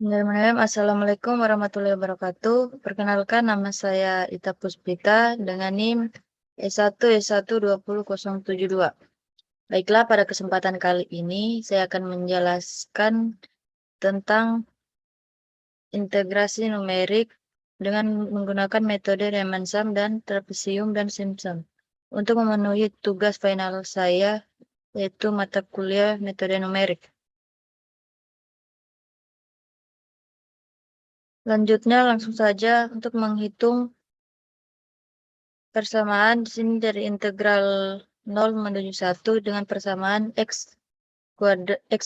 Bismillahirrahmanirrahim. Assalamualaikum warahmatullahi wabarakatuh. Perkenalkan, nama saya Ita Puspita dengan NIM S1S12072. Baiklah, pada kesempatan kali ini saya akan menjelaskan tentang integrasi numerik dengan menggunakan metode Riemann-Sum dan Trapesium dan Simpson untuk memenuhi tugas final saya, yaitu mata kuliah metode numerik. Selanjutnya langsung saja untuk menghitung persamaan di sini dari integral 0 menuju 1 dengan persamaan x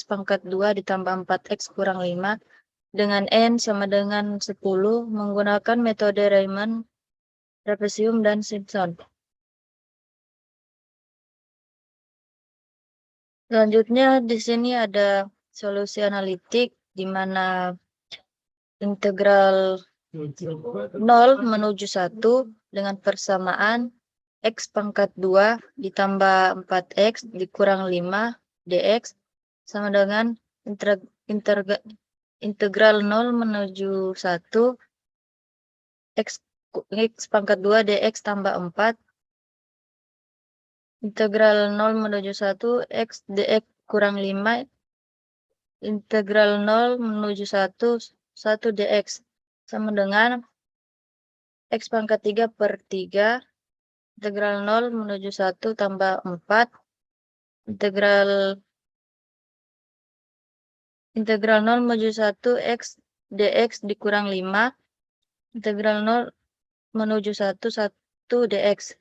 pangkat 2 ditambah 4x kurang 5 dengan n sama dengan 10 menggunakan metode Riemann, Trapesium, dan Simpson. Selanjutnya di sini ada solusi analitik di mana integral 0 menuju 1 dengan persamaan x pangkat 2 ditambah 4x dikurang 5 dx sama dengan integral 0 menuju 1 x pangkat 2 dx tambah 4 integral 0 menuju 1 x dx kurang 5 integral 0 menuju 1 dx sama dengan x pangkat 3 per 3 integral 0 menuju 1 tambah 4 integral 0 menuju 1 x dx dikurang 5 integral 0 menuju 1 dx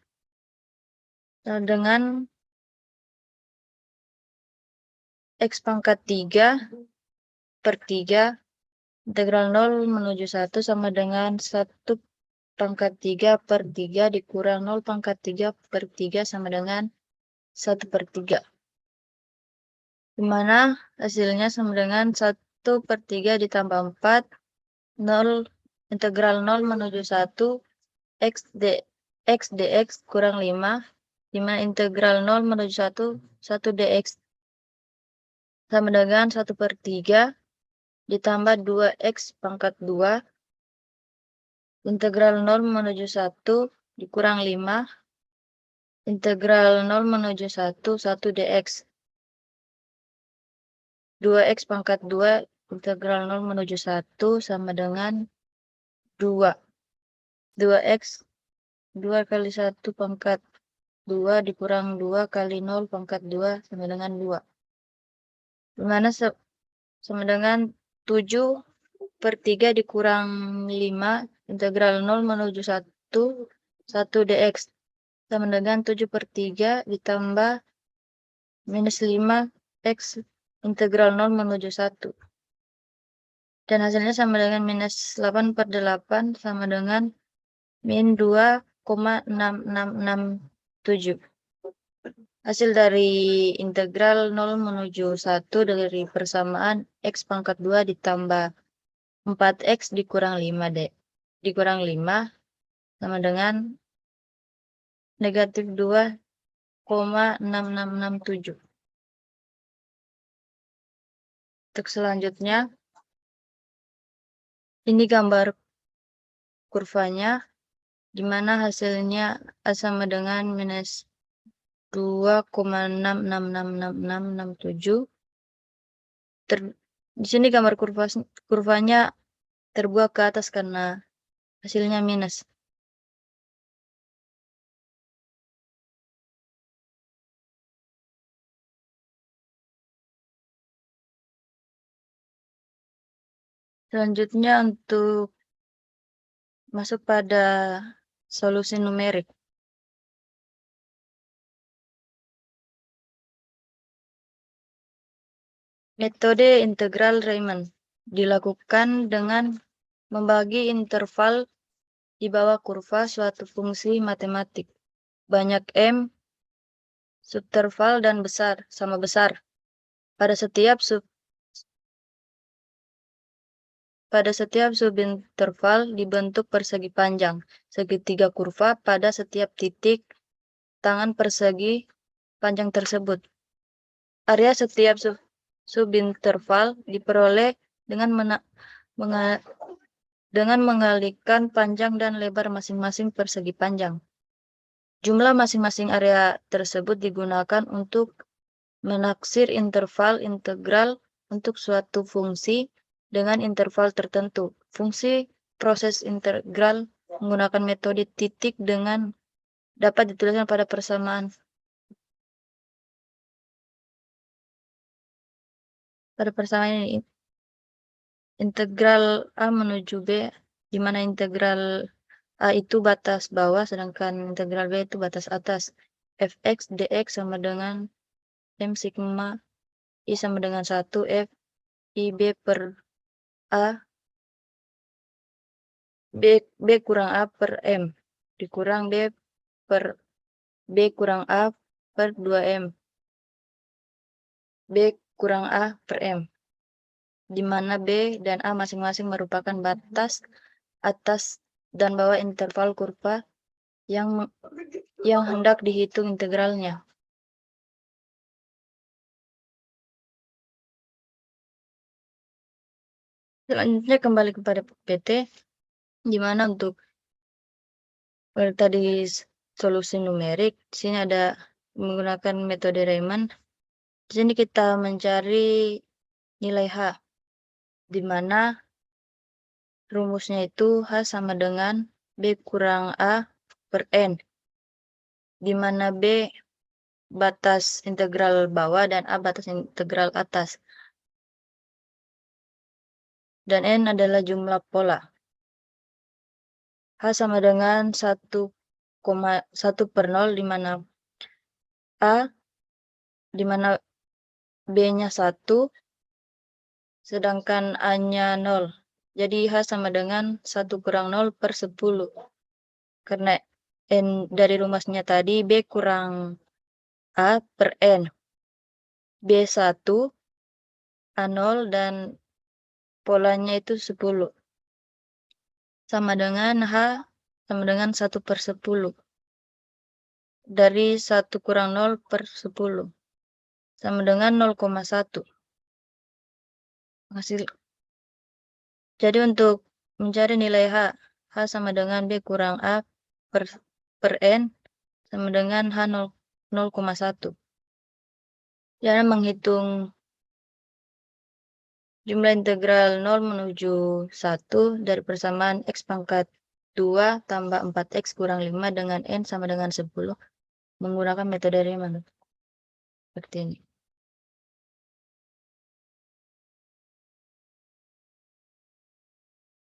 dengan x pangkat 3 per 3 integral 0 menuju 1 sama dengan 1 pangkat 3 per 3 dikurang 0 pangkat 3 per 3 sama dengan 1 per 3. Dimana hasilnya sama dengan 1 per 3 ditambah 4 integral 0 menuju 1 x dx kurang 5 dimana integral 0 menuju 1 dx sama dengan 1 per 3 ditambah 2x pangkat 2 integral 0 menuju 1 dikurang 5 integral 0 menuju 1 dx 2x pangkat 2 integral 0 menuju 1 sama dengan 2 2x 2 kali 1 pangkat 2 dikurang 2 kali 0 pangkat 2 sama dengan 2 dimana sama dengan 7 per 3 dikurang 5 integral 0 menuju 1 dx sama dengan 7 per 3 ditambah minus 5 x integral 0 menuju 1 dan hasilnya sama dengan minus 8 per 8 sama dengan min 2,6667. Hasil dari integral 0 menuju 1 dari persamaan x pangkat 2 ditambah 4x dikurang 5 sama dengan negatif 2,6667. Untuk selanjutnya, ini gambar kurvanya, di mana hasilnya sama dengan minus 2,666667. Di sini gambar kurvanya terbuat ke atas karena hasilnya minus. Selanjutnya untuk masuk pada solusi numerik. Metode integral Riemann dilakukan dengan membagi interval di bawah kurva suatu fungsi matematik banyak M, subterval dan sama besar. Pada setiap subinterval dibentuk persegi panjang, segitiga kurva pada setiap titik tangan persegi panjang tersebut. Area setiap subinterval diperoleh dengan dengan mengalihkan panjang dan lebar masing-masing persegi panjang. Jumlah masing-masing area tersebut digunakan untuk menaksir interval integral untuk suatu fungsi dengan interval tertentu. Fungsi proses integral menggunakan metode titik dengan dapat dituliskan pada persamaan. Pada persamaan ini, integral A menuju B, di mana integral A itu batas bawah, sedangkan integral B itu batas atas. Fx dx sama dengan M sigma I sama dengan 1 F IB per A B kurang A per M dikurang B per B kurang A per 2M B kurang A per M, di mana B dan A masing-masing merupakan batas atas dan bawah interval kurva yang hendak dihitung integralnya. Selanjutnya kembali kepada PT, di mana untuk tadi solusi numerik, di sini ada menggunakan metode Riemann. Di sini kita mencari nilai H, di mana rumusnya itu H sama dengan B kurang A per N, di mana B batas integral bawah dan A batas integral atas. Dan N adalah jumlah pola. H sama dengan 1,1 per 0, di mana A, di mana B-nya 1, sedangkan A-nya 0. Jadi H sama dengan 1 kurang 0 per 10. Karena N dari rumusnya tadi B kurang A per N. B1, A0, dan polanya itu 10. Sama dengan H sama dengan 1 per 10. Dari 1 kurang 0 per 10. Sama dengan 0,1. Hasil. Jadi untuk mencari nilai H sama dengan B kurang A per N sama dengan H 0,1. Jangan menghitung jumlah integral 0 menuju 1 dari persamaan X pangkat 2 tambah 4X kurang 5 dengan N sama dengan 10 menggunakan metode Riemann. Seperti ini.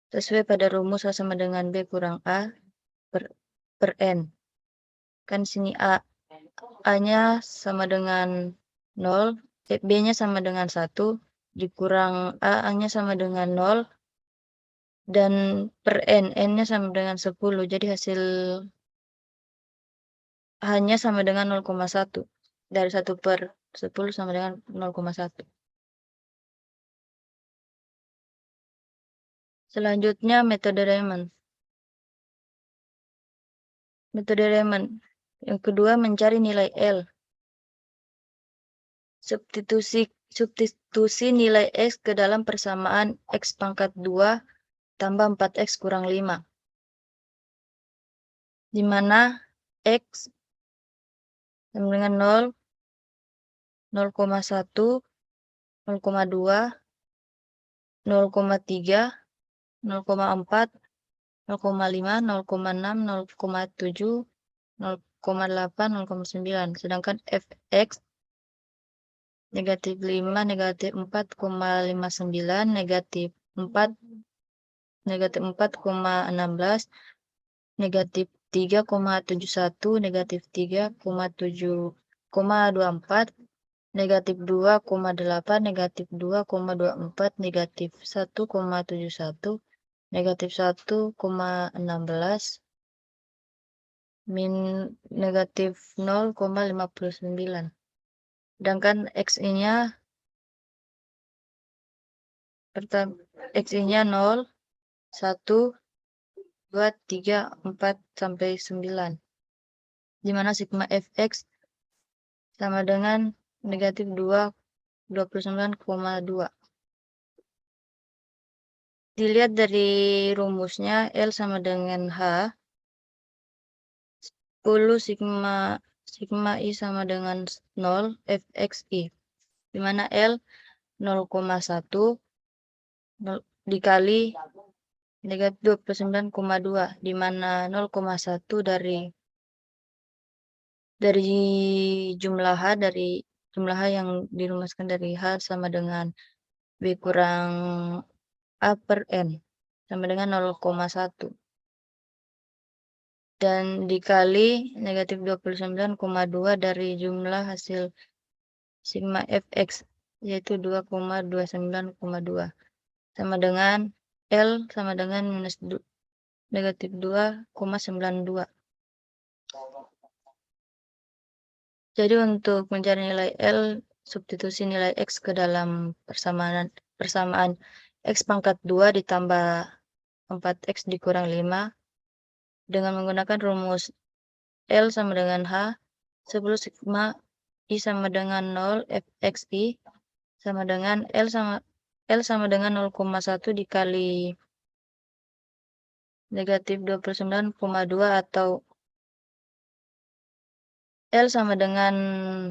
Sesuai pada rumus A sama dengan B kurang A per N. Kan sini A-nya sama dengan 0, B-nya sama dengan 1, dikurang A-nya sama dengan 0, dan per N-nya sama dengan 10. Jadi hasil hanya sama dengan 0,1. Dari 1 per 10 sama dengan 0,1. Selanjutnya metode Riemann. Metode Riemann. Yang kedua mencari nilai L. Substitusi nilai X ke dalam persamaan X pangkat 2 tambah 4X kurang 5. Di mana X sama dengan 0, 0,1, 0,2, 0,3, 0,4, 0,5, 0,6, 0,7, 0,8, 0,9. Sedangkan Fx negatif 5, negatif 4,59, negatif 4, negatif 4,16, negatif 3,71, negatif 3,24, negatif 2,8, negatif 2,24, negatif 1,71, negatif 1,16, min negatif 0,59. Sedangkan X-nya X-nya 0, 1, 2, 3, 4, sampai 9. Di mana sigma Fx sama dengan negatif 29,2. Dilihat dari rumusnya, L sama dengan H, 10 sigma I sama dengan 0 Fxi, di mana L 0,1 dikali negatif 29,2, di mana 0,1 dari jumlah H yang dirumuskan dari H sama dengan B kurang A per N sama dengan 0,1 dan dikali negatif 29,2 dari jumlah hasil sigma Fx yaitu 2,29,2 sama dengan L sama dengan minus negatif 2,92. Jadi untuk mencari nilai L, substitusi nilai X ke dalam persamaan X pangkat 2 ditambah 4X dikurang 5 dengan menggunakan rumus L sama dengan H, 10 sigma I sama dengan 0 Fxi sama dengan L sama dengan 0,1 dikali negatif 29,2 atau L sama dengan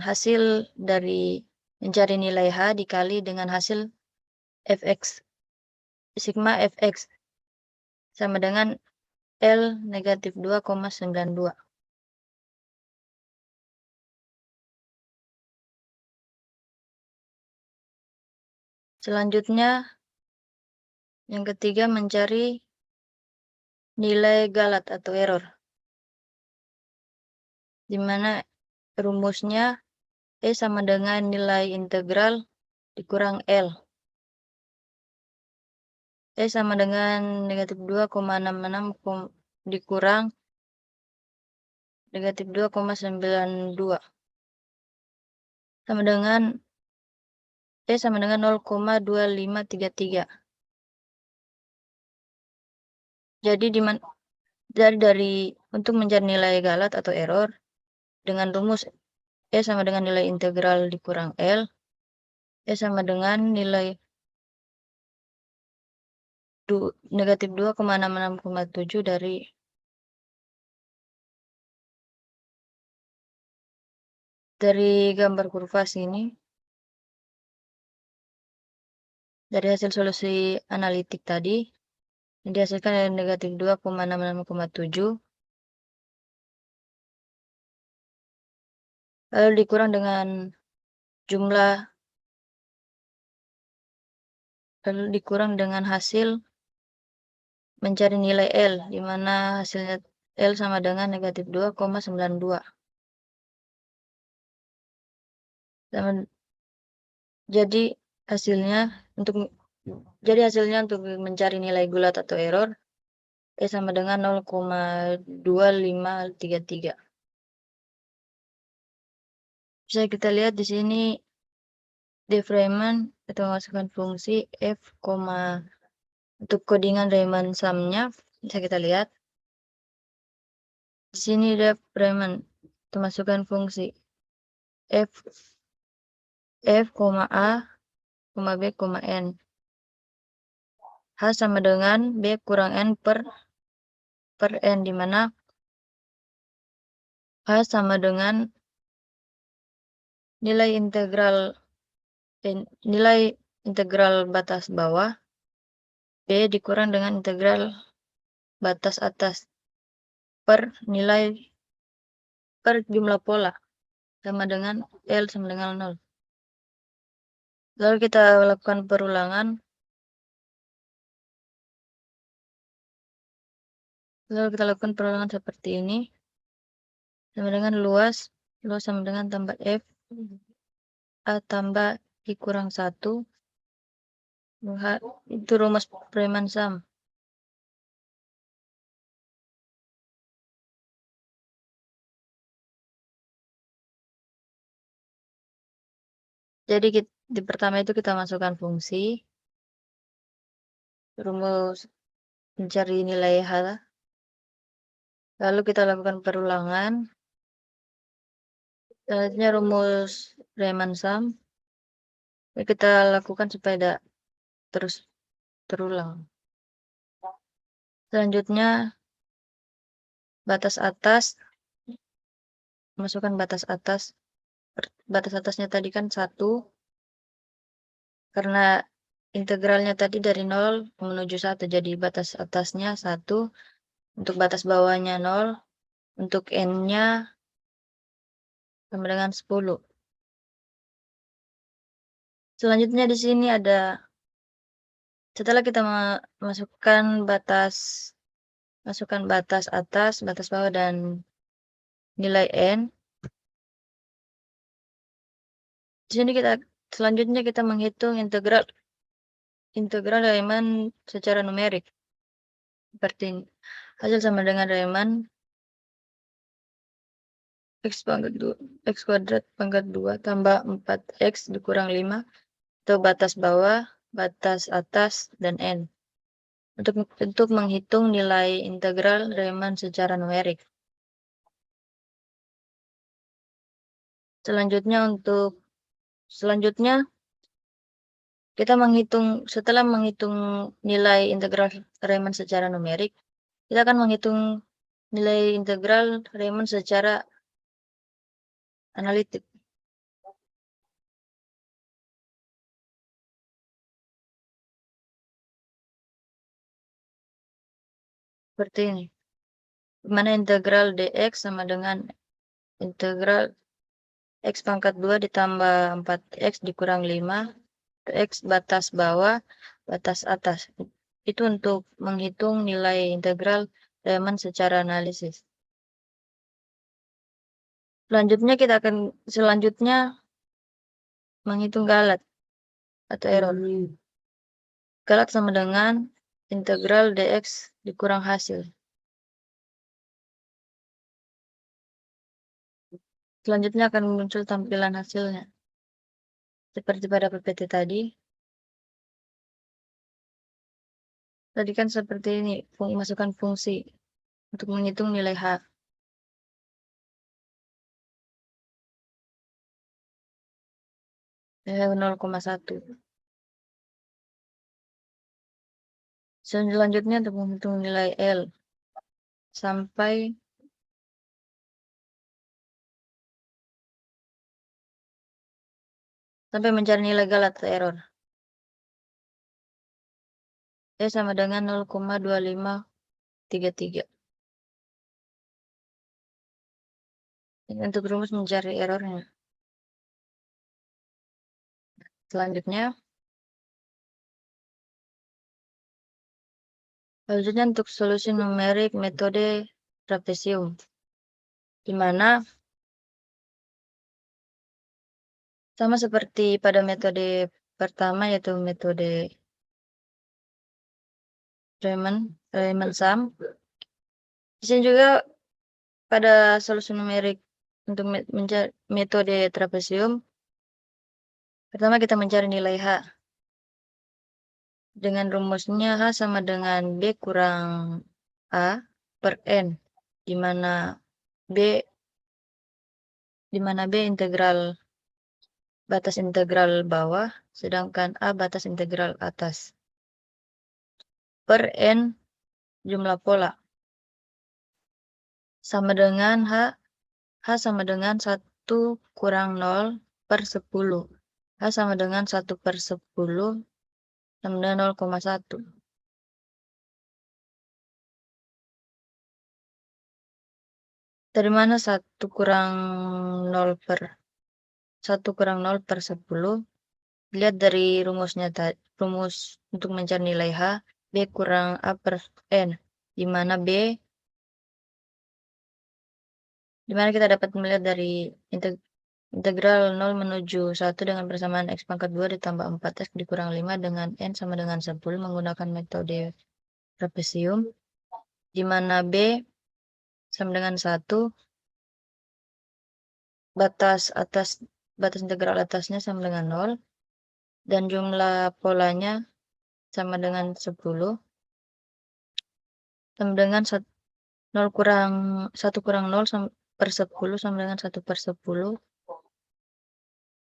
hasil dari mencari nilai H dikali dengan hasil Fx, sigma Fx sama dengan L negatif 2,92. Selanjutnya, yang ketiga mencari nilai galat atau error, di mana rumusnya E sama dengan nilai integral dikurang L. E sama dengan negatif 2,66 dikurang negatif 2,92 sama dengan E sama dengan 0,2533. Jadi dari untuk mencari nilai galat atau error dengan rumus E sama dengan nilai integral dikurang L, E sama dengan nilai negatif 2,66,7 dari gambar kurva sini. Dari hasil solusi analitik tadi yang dihasilkan dari negatif 2,66,7 lalu dikurang dengan hasil mencari nilai L, di mana hasilnya L sama dengan negatif 2,92. Jadi hasilnya untuk mencari nilai gulat atau error E sama dengan 0,2533. Bisa kita lihat di sini Riemann atau masukkan fungsi f, untuk codingan Riemann sum-nya bisa kita lihat di sini Riemann untuk masukkan fungsi f, a, b, n. H sama dengan b kurang n per n, di mana H sama dengan nilai integral batas bawah B dikurang dengan integral batas atas per jumlah pola sama dengan L sama dengan 0. Lalu kita lakukan perulangan. Seperti ini. Sama dengan luas sama dengan tambah F A tambah I kurang 1. Itu rumus Riemann sum. Jadi di pertama itu kita masukkan fungsi rumus mencari nilai H. Lalu kita lakukan perulangan. Selanjutnya rumus Riemann sum. Kita lakukan supaya terus terulang. Selanjutnya batas atas, masukkan batas atas. Batas atasnya tadi kan 1, karena integralnya tadi dari 0 menuju 1, jadi batas atasnya 1, untuk batas bawahnya 0, untuk n-nya sama dengan 10. Selanjutnya di sini ada, setelah kita masukkan batas atas, batas bawah, dan nilai n. Di sini selanjutnya kita menghitung integral Riemann secara numerik. Seperti ini. Hasil sama dengan Riemann x kuadrat pangkat 2 tambah 4x dikurang 5 atau batas bawah, batas atas, dan n. Untuk menghitung nilai integral Riemann secara numerik. Selanjutnya kita setelah menghitung nilai integral Riemann secara numerik, kita akan menghitung nilai integral Riemann secara analitik. Seperti ini. Dimana integral dx sama dengan integral x pangkat 2 ditambah 4x dikurang 5, x batas bawah, batas atas. Itu untuk menghitung nilai integral Riemann secara analisis. Selanjutnya menghitung galat atau error. Galat sama dengan integral dx dikurang hasil. Selanjutnya akan muncul tampilan hasilnya. Seperti pada PPT tadi. Tadi kan seperti ini, masukkan fungsi untuk menghitung nilai H. Nilai 0,1. Selanjutnya untuk menghitung nilai L sampai mencari nilai galat atau error. E sama dengan 0,2533. Ini untuk rumus mencari errornya. Selanjutnya untuk solusi numerik metode trapesium, di mana sama seperti pada metode pertama, yaitu metode Riemann sum. Di sini juga pada solusi numerik untuk mencari metode trapesium, pertama kita mencari nilai H. Dengan rumusnya H sama dengan B kurang A per N, di mana B integral batas integral bawah, sedangkan A batas integral atas. Per N jumlah pola. Sama dengan H sama dengan 1 kurang 0 per 10. H sama dengan 1 per 10 sama dengan 0,1. Dari mana 1 kurang 0 per 10? Lihat dari rumusnya tadi. Rumus untuk mencari nilai H, B kurang A per N, di mana kita dapat melihat dari integral 0 menuju 1 dengan persamaan x pangkat 2 ditambah 4x dikurang 5 dengan n sama dengan 10 menggunakan metode trapesium, di mana B sama dengan 1, batas integral atasnya sama dengan 0, dan jumlah polanya sama dengan 10, sama dengan 1 kurang 0 per 10 sama dengan 1 per 10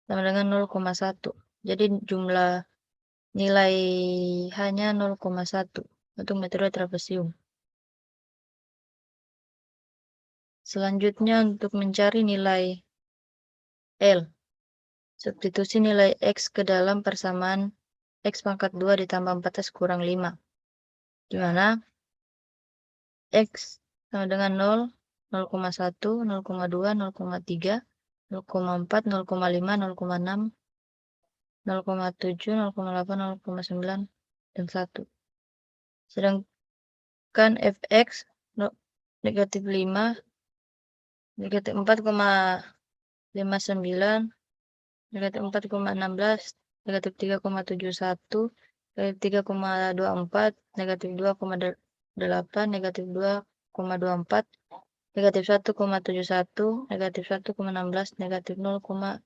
sama dengan 0,1. Jadi jumlah nilai hanya 0,1 untuk metode trapesium. Selanjutnya untuk mencari nilai L. Substitusi nilai X ke dalam persamaan X pangkat 2 ditambah 4X kurang 5. Di mana X sama dengan 0, 0,1, 0,2, 0,3, 0,4, 0,5, 0,6, 0,7, 0,8, 0,9, dan 1. Sedangkan fx negatif 5, negatif 4,59, negatif 4,16, negatif 3,71, negatif 3,24, negatif 2,8, negatif 2,24, negatif 1,71, negatif 1,16, negatif 0,59,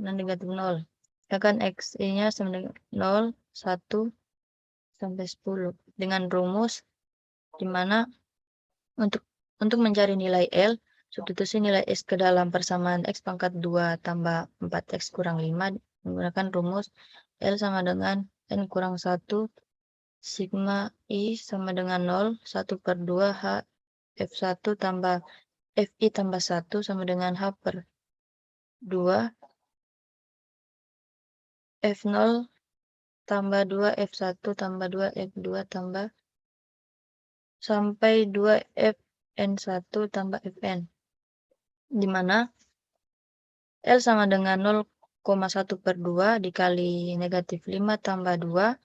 dan negatif 0. Akan X-nya sama dengan 0, 1, sampai 10. Dengan rumus di mana untuk mencari nilai L, substitusi nilai X ke dalam persamaan X pangkat 2 tambah 4X kurang 5 menggunakan rumus L sama dengan N kurang 1 sigma I sama dengan 0, 1 per 2 H F1 tambah FI tambah 1 sama dengan H per 2 F0 tambah 2 F1 tambah 2 F2 tambah sampai 2 Fn1 tambah Fn, di mana L sama dengan 0,1 per 2 dikali negatif 5 tambah 2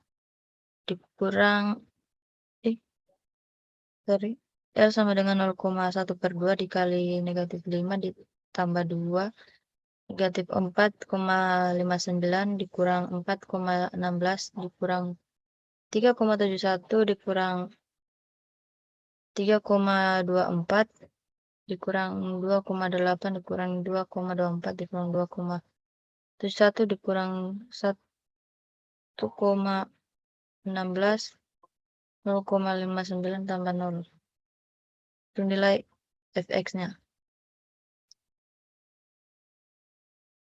dikurang L sama dengan 0,1 per 2 dikali negatif 5 ditambah 2 negatif 4,59 dikurang 4,16 dikurang 3,71 dikurang 3,24 dikurang 2,8 dikurang 2,24 dikurang 2,71 dikurang 1,16 0,59 tambah 0. Itu nilai fx-nya.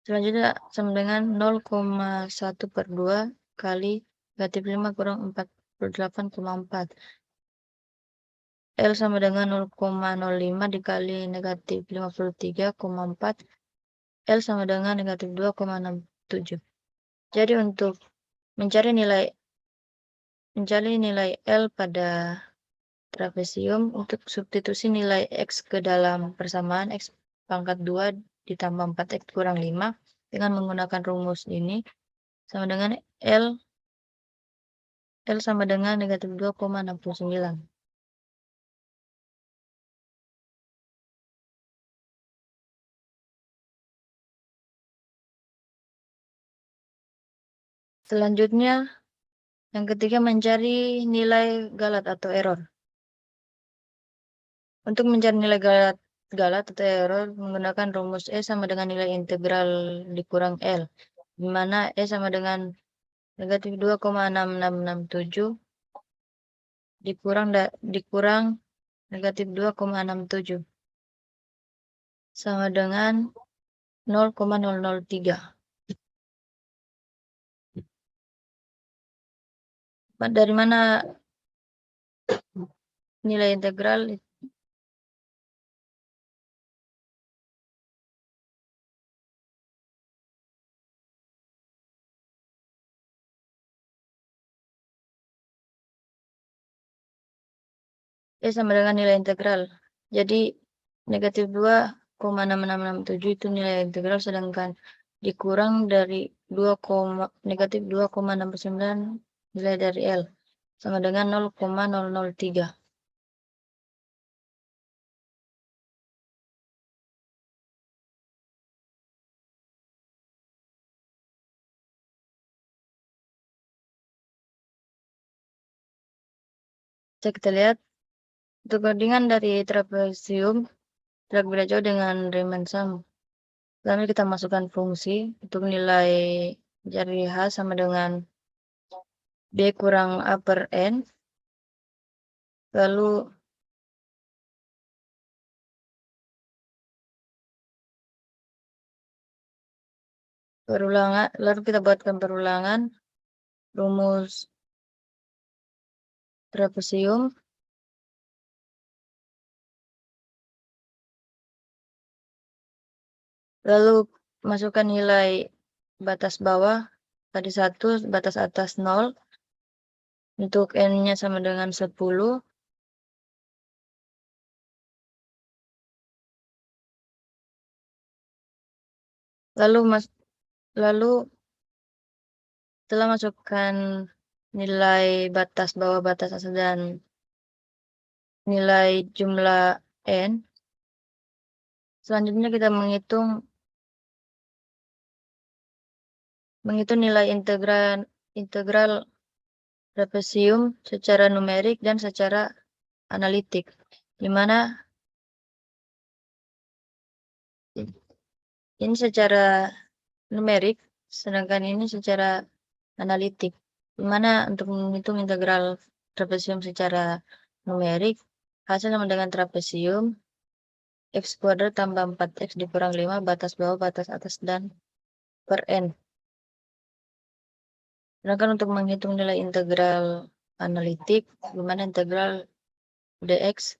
Selanjutnya sama dengan 0,1 per 2 kali negatif 5 kurang 48,4. L sama dengan 0,05 dikali negatif 53,4. L sama dengan negatif 2,67. Jadi untuk mencari nilai L pada trapesium, untuk substitusi nilai X ke dalam persamaan X pangkat 2 ditambah 4X kurang 5 dengan menggunakan rumus ini sama dengan L sama dengan negatif 2,69. Selanjutnya, yang ketiga mencari nilai galat atau error. Untuk mencari nilai galat atau error menggunakan rumus E sama dengan nilai integral dikurang L, di mana E sama dengan negatif 2,6667 dikurang negatif 2,67 sama dengan 0,003. Dari mana nilai integral? Sama dengan nilai integral. Jadi negatif 2,6667 itu nilai integral, sedangkan dikurang dari negatif 2,69 nilai dari L sama dengan 0,003. Bisa kita lihat untuk perbandingan dari trapesium jarak beda jauh dengan Riemann sum. Lalu kita masukkan fungsi untuk nilai dari H sama dengan B kurang A per N. Lalu kita buatkan perulangan rumus trapesium Lalu masukkan nilai batas bawah tadi 1, batas atas 0. Untuk n-nya sama dengan 10. Lalu setelah masukkan nilai batas bawah, batas atas, dan nilai jumlah n, selanjutnya kita menghitung nilai integral trapesium secara numerik dan secara analitik, di mana ini secara numerik, sedangkan ini secara analitik, di mana untuk menghitung integral trapesium secara numerik, hasil sama dengan trapesium x kuadrat tambah 4x dikurang 5 batas bawah, batas atas, dan per n. Sedangkan untuk menghitung nilai integral analitik, di mana integral dx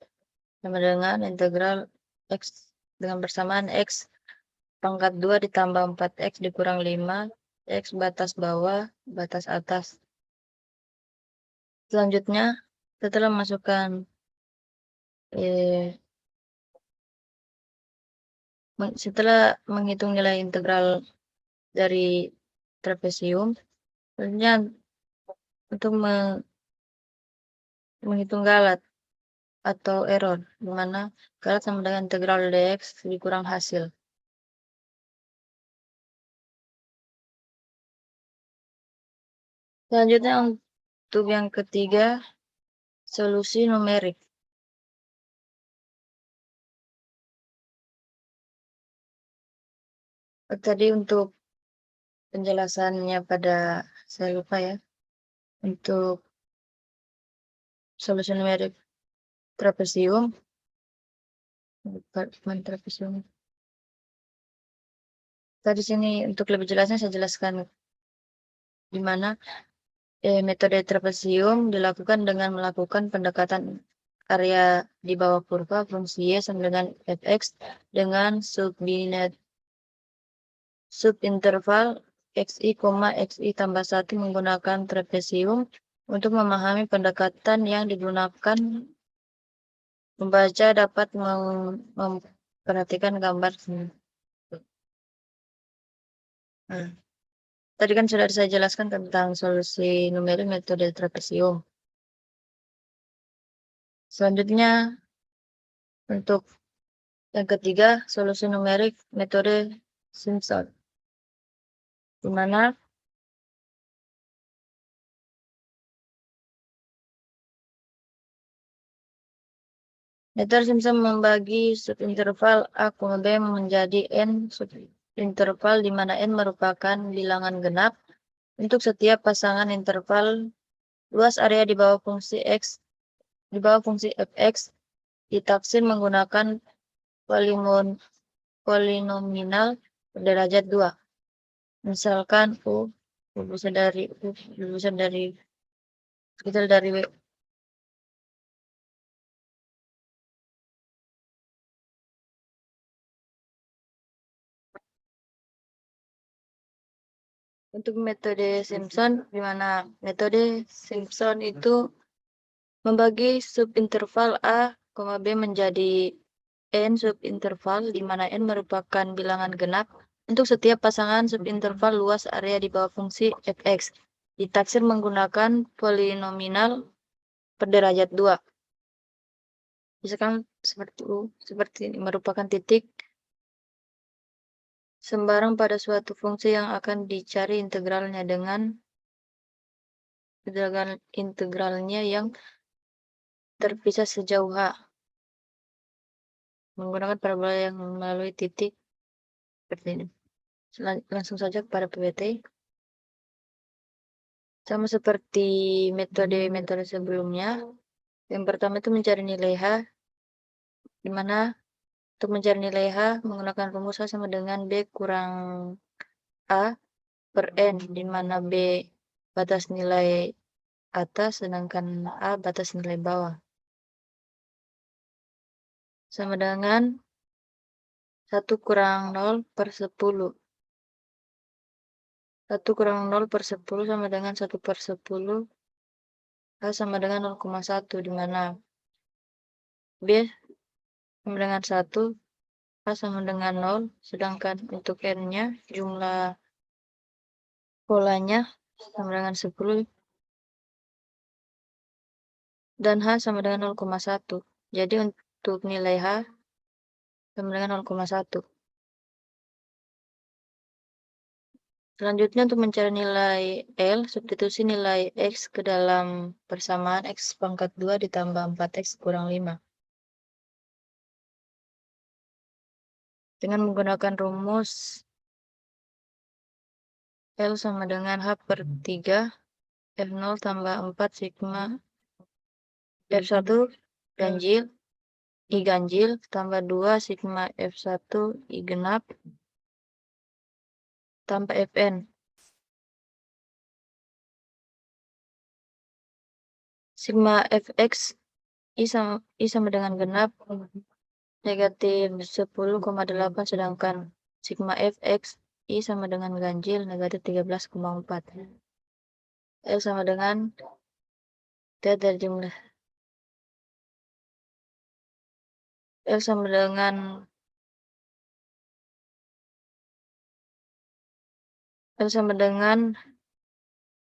sama dengan integral x dengan bersamaan x pangkat 2 ditambah 4x dikurang 5 x batas bawah, batas atas. Selanjutnya, setelah masukkan setelah menghitung nilai integral dari trapesium, selanjutnya untuk menghitung galat atau error, di mana galat sama dengan integral dx dikurang hasil. Selanjutnya untuk yang ketiga, solusi numerik. Tadi untuk penjelasannya saya lupa ya. Untuk solusi numerik trapesium, trapesium. Tadi sini untuk lebih jelasnya saya jelaskan di mana metode trapesium dilakukan dengan melakukan pendekatan area di bawah kurva fungsi y sama dengan fx dengan subinterval xi, tambah 1 menggunakan trapesium. Untuk memahami pendekatan yang digunakan, membaca dapat memperhatikan gambar sini. Tadi kan sudah saya jelaskan tentang solusi numerik metode trapesium. Selanjutnya, untuk yang ketiga, solusi numerik metode Simpson, di mana metode Simpson membagi subinterval A, B menjadi n subinterval, di mana n merupakan bilangan genap untuk setiap pasangan interval luas area di bawah fungsi fx ditaksir menggunakan polinomial berderajat 2. Misalkan U lulusan dari sekitar dari W. Untuk metode Simpson, di mana metode Simpson itu membagi subinterval A, B menjadi n subinterval, di mana n merupakan bilangan genap untuk setiap pasangan subinterval luas area di bawah fungsi fx ditaksir menggunakan polinomial berderajat 2. Misalkan seperti ini, merupakan titik sembarang pada suatu fungsi yang akan dicari integralnya dengan integralnya yang terpisah sejauh h menggunakan parabola yang melalui titik seperti ini. Langsung saja kepada PPT. Sama seperti metode sebelumnya. Yang pertama itu mencari nilai h, di mana untuk mencari nilai h menggunakan rumus h sama dengan b kurang a per n, di mana b batas nilai atas sedangkan a batas nilai bawah. Sama dengan 1 kurang 0 per 10. 1 kurang 0 per 10 sama dengan 1 per 10. A sama dengan 0,1, di mana B sama dengan 1, A sama dengan 0, sedangkan untuk N-nya, jumlah polanya sama dengan 10, dan H sama dengan 0,1. Jadi untuk nilai H sama dengan 0,1. Selanjutnya untuk mencari nilai L, substitusi nilai X ke dalam persamaan X pangkat 2 ditambah 4X kurang 5. Dengan menggunakan rumus L sama dengan H per 3, F0 tambah 4 sigma F1 ganjil, I ganjil, tambah 2 sigma F1 I genap, tambah Fn. Sigma Fx I sama dengan genap, negatif 10,8, sedangkan sigma Fx I sama dengan ganjil, negatif 13,4. L sama dengan T dari jumlah. L sama dengan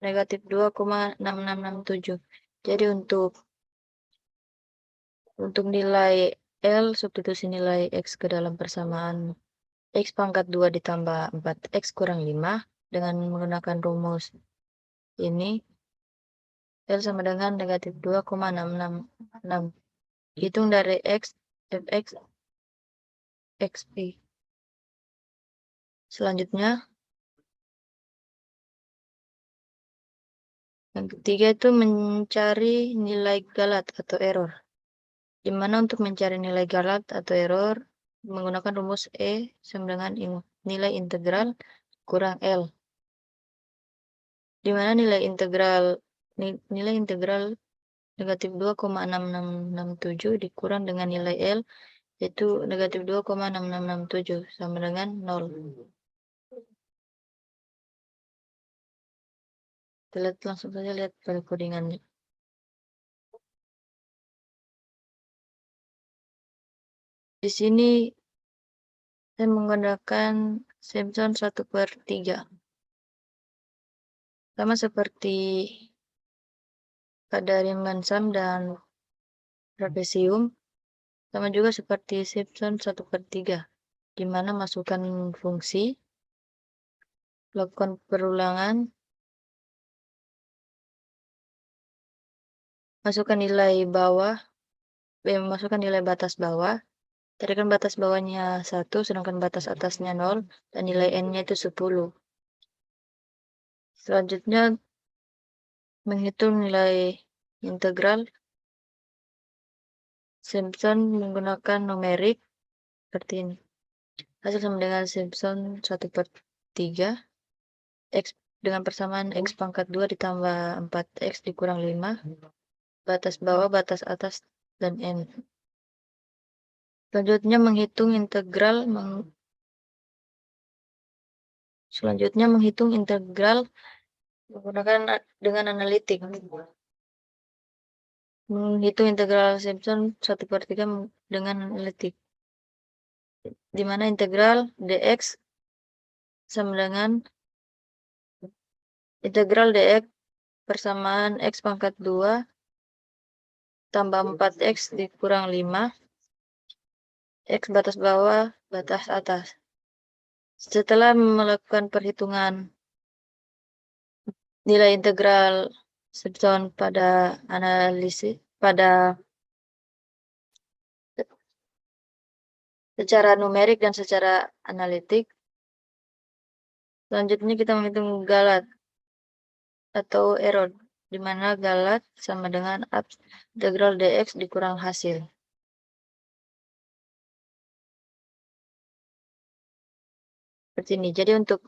negatif 2,6667. Jadi untuk nilai L, substitusi nilai X ke dalam persamaan X pangkat 2 ditambah 4X kurang 5 dengan menggunakan rumus ini, L sama dengan negatif 2,666. Hitung dari X, Fx, Xp. Selanjutnya, yang ketiga itu mencari nilai galat atau error. Di mana untuk mencari nilai galat atau error menggunakan rumus E sama dengan nilai integral kurang L. Di mana nilai integral negatif 2,6667 dikurang dengan nilai L, yaitu negatif 2,6667 sama dengan 0. Kita lihat langsung saja, lihat pada codingannya. Di sini saya menggunakan Simpson 1/3. Sama seperti pada Riemann sum dan trapesium, sama juga seperti Simpson 1/3, di mana masukkan fungsi, lakukan perulangan, masukkan nilai batas bawah, tarikan batas bawahnya 1, sedangkan batas atasnya 0, dan nilai N-nya itu 10. Selanjutnya, menghitung nilai integral Simpson menggunakan numerik seperti ini. Hasil sama dengan Simpson 1/3, X dengan persamaan X pangkat 2 ditambah 4X dikurang 5, batas bawah, batas atas, dan N. Selanjutnya menghitung integral menggunakan dengan analitik. Menghitung integral Simpson 1/3 dengan analitik, di mana integral dx sama dengan integral dx persamaan X pangkat 2 tambah 4X dikurang 5, X batas bawah, batas atas. Setelah melakukan perhitungan nilai integral Simpson pada secara numerik dan secara analitik, selanjutnya kita menghitung galat atau error, di mana galat sama dengan integral dx dikurang hasil. Seperti ini. Jadi untuk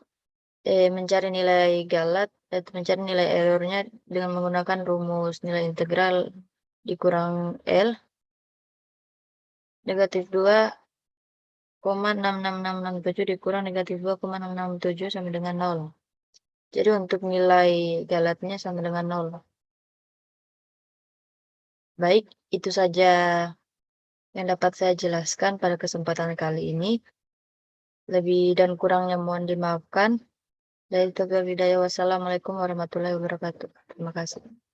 mencari nilai galat atau mencari nilai errornya dengan menggunakan rumus nilai integral dikurang L, negatif 2 0,66667 dikurang negatif 2,667 sama dengan 0. Jadi untuk nilai galatnya sama dengan 0. Baik, itu saja yang dapat saya jelaskan pada kesempatan kali ini. Lebih dan kurangnya mohon dimaafkan. Dari Taufiq Hidayah, wassalamualaikum warahmatullahi wabarakatuh. Terima kasih.